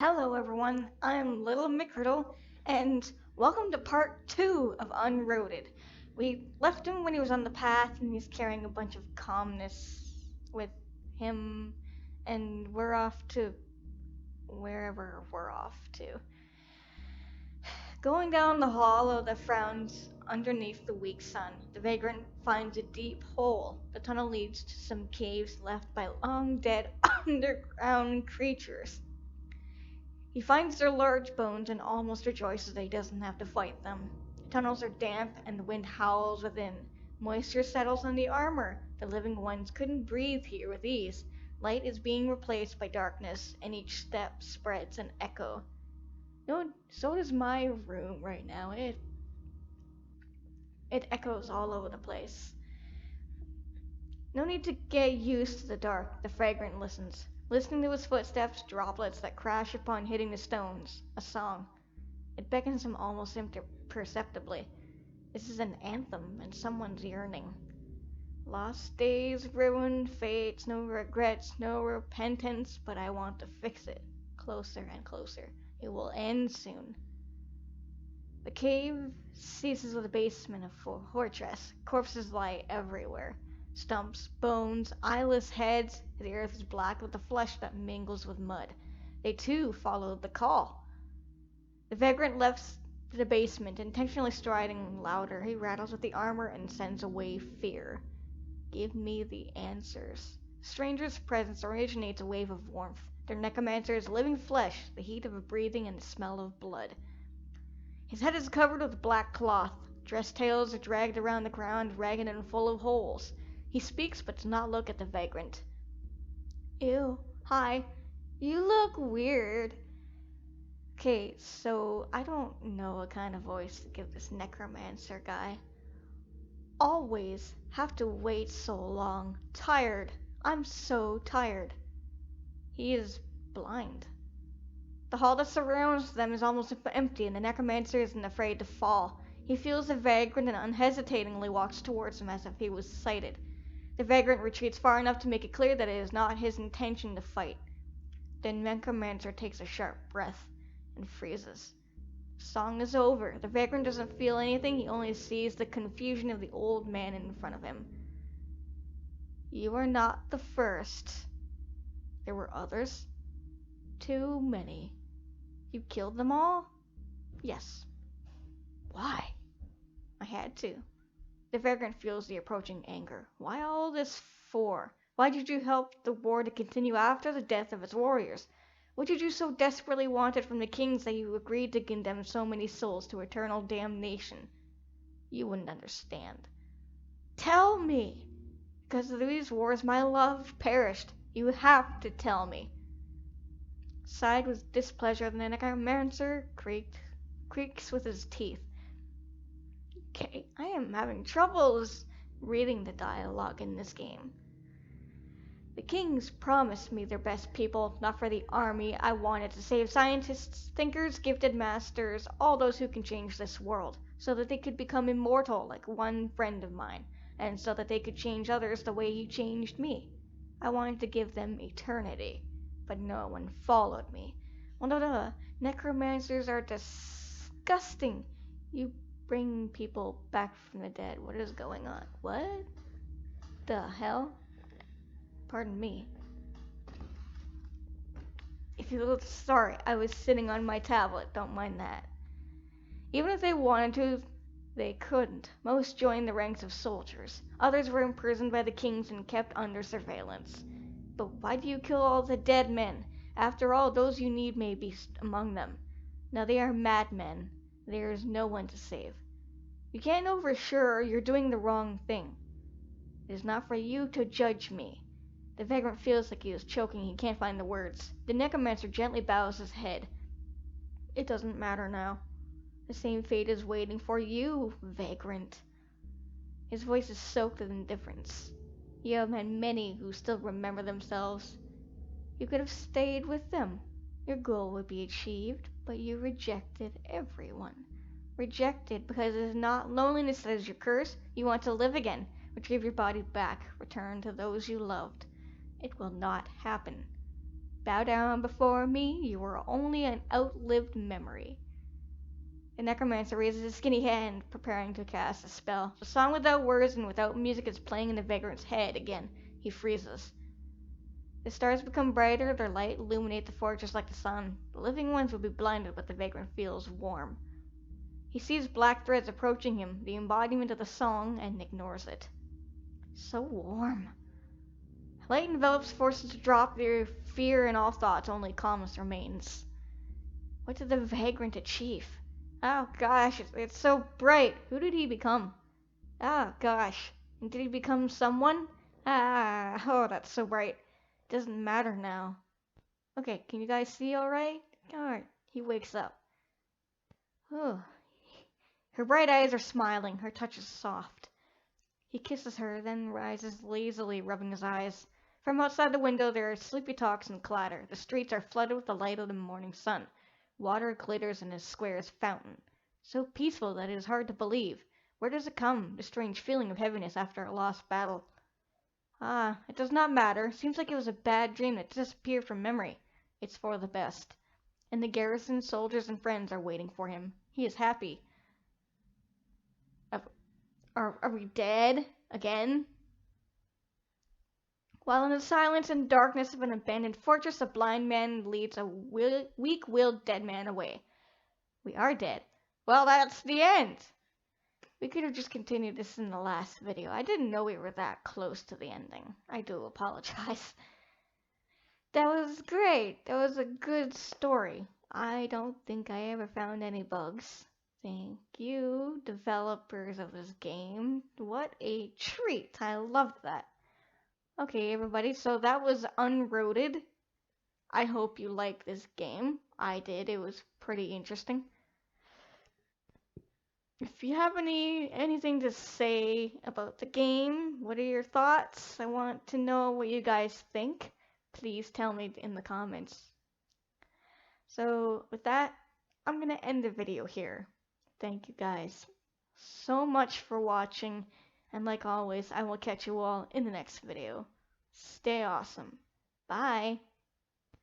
Hello, everyone. I'm Little McCriddle, and welcome to part two of Unroaded. We left him when he was on the path, and he's carrying a bunch of calmness with him, and we're off to wherever we're off to. Going down the hollow that frowns underneath the weak sun, the vagrant finds a deep hole. The tunnel leads to some caves left by long dead underground creatures. He finds their large bones and almost rejoices that he doesn't have to fight them. The tunnels are damp and the wind howls within. Moisture settles on the armor. The living ones couldn't breathe here with ease. Light is being replaced by darkness, and each step spreads an echo. No, so does my room right now. It echoes all over the place. No need to get used to the dark. The fragrant listens. Listening to his footsteps, droplets that crash upon hitting the stones. A song. It beckons him almost imperceptibly. This is an anthem, and someone's yearning. Lost days, ruined fates, no regrets, no repentance, but I want to fix it. Closer and closer. It will end soon. The cave ceases with a basement of a fortress. Corpses lie everywhere. Stumps, bones, eyeless heads. The earth is black with the flesh that mingles with mud. They too followed the call. The vagrant left the basement, intentionally striding louder. He rattles with the armor and sends away fear. Give me the answers. Stranger's presence originates a wave of warmth. Their necromancer is living flesh, the heat of breathing and the smell of blood. His head is covered with black cloth. Dress tails are dragged around the ground, ragged and full of holes. He speaks but does not look at the vagrant. Ew, hi. You look weird. Okay, so I don't know what kind of voice to give this necromancer guy. Always have to wait so long. Tired. I'm so tired. He is blind. The hall that surrounds them is almost empty, and the necromancer isn't afraid to fall. He feels the vagrant and unhesitatingly walks towards him as if he was sighted. The vagrant retreats far enough to make it clear that it is not his intention to fight. The necromancer takes a sharp breath and freezes. The song is over. The vagrant doesn't feel anything, he only sees the confusion of the old man in front of him. You are not the first. There were others. Too many. You killed them all? Yes. Why? I had to. The vagrant feels the approaching anger. Why all this for? Why did you help the war to continue after the death of its warriors? What did you so desperately wanted from the kings that you agreed to condemn so many souls to eternal damnation? You wouldn't understand. Tell me! Because of these wars my love perished. You have to tell me. Sighed with displeasure, the necromancer creaks with his teeth. Okay, I am having troubles reading the dialogue in this game. The kings promised me their best people, not for the army. I wanted to save scientists, thinkers, gifted masters, all those who can change this world, so that they could become immortal like one friend of mine, and so that they could change others the way he changed me. I wanted to give them eternity, but no one followed me. Well, no, necromancers are disgusting. You bring people back from the dead. What is going on? What the hell? Pardon me. If you look sorry, I was sitting on my tablet. Don't mind that. Even if they wanted to, they couldn't. Most joined the ranks of soldiers. Others were imprisoned by the kings and kept under surveillance. But why do you kill all the dead men? After all, those you need may be among them. Now they are madmen. There is no one to save. You can't know for sure you're doing the wrong thing. It is not for you to judge me. The vagrant feels like he is choking. He can't find the words. The necromancer gently bows his head. It doesn't matter now. The same fate is waiting for you, vagrant. His voice is soaked with indifference. You have had many who still remember themselves. You could have stayed with them. Your goal would be achieved, but you rejected everyone. Rejected because it is not loneliness that is your curse. You want to live again. Retrieve your body back. Return to those you loved. It will not happen. Bow down before me, you are only an outlived memory. The Necromancer raises his skinny hand, preparing to cast a spell. The song without words and without music is playing in the vagrant's head again. He freezes. The stars become brighter, their light illuminate the fortress like the sun. The living ones will be blinded, but the vagrant feels warm. He sees black threads approaching him, the embodiment of the song, and ignores it. So warm. Light envelops, forces to drop their fear and all thoughts, only calmness remains. What did the vagrant achieve? Oh gosh, it's so bright. Who did he become? Oh gosh, and did he become someone? Oh, that's so bright. Doesn't matter now. Okay, can you guys see alright? Alright, he wakes up. Oh. Her bright eyes are smiling, her touch is soft. He kisses her, then rises lazily, rubbing his eyes. From outside the window there are sleepy talks and clatter. The streets are flooded with the light of the morning sun. Water glitters in a square's fountain. So peaceful that it is hard to believe. Where does it come, the strange feeling of heaviness after a lost battle? Ah, it does not matter. Seems like it was a bad dream that disappeared from memory. It's for the best. In the garrison, soldiers and friends are waiting for him. He is happy. Are we dead? Again? While in the silence and darkness of an abandoned fortress, a blind man leads a weak-willed dead man away. We are dead. Well, that's the end! We could have just continued this in the last video. I didn't know we were that close to the ending. I do apologize. That was great. That was a good story. I don't think I ever found any bugs. Thank you, developers of this game. What a treat. I loved that. Okay, everybody, so that was Unroaded. I hope you liked this game. I did. It was pretty interesting. If you have anything to say about the game, what are your thoughts? I want to know what you guys think. Please tell me in the comments. So with that, I'm going to end the video here. Thank you guys so much for watching, and like always, I will catch you all in the next video. Stay awesome. Bye.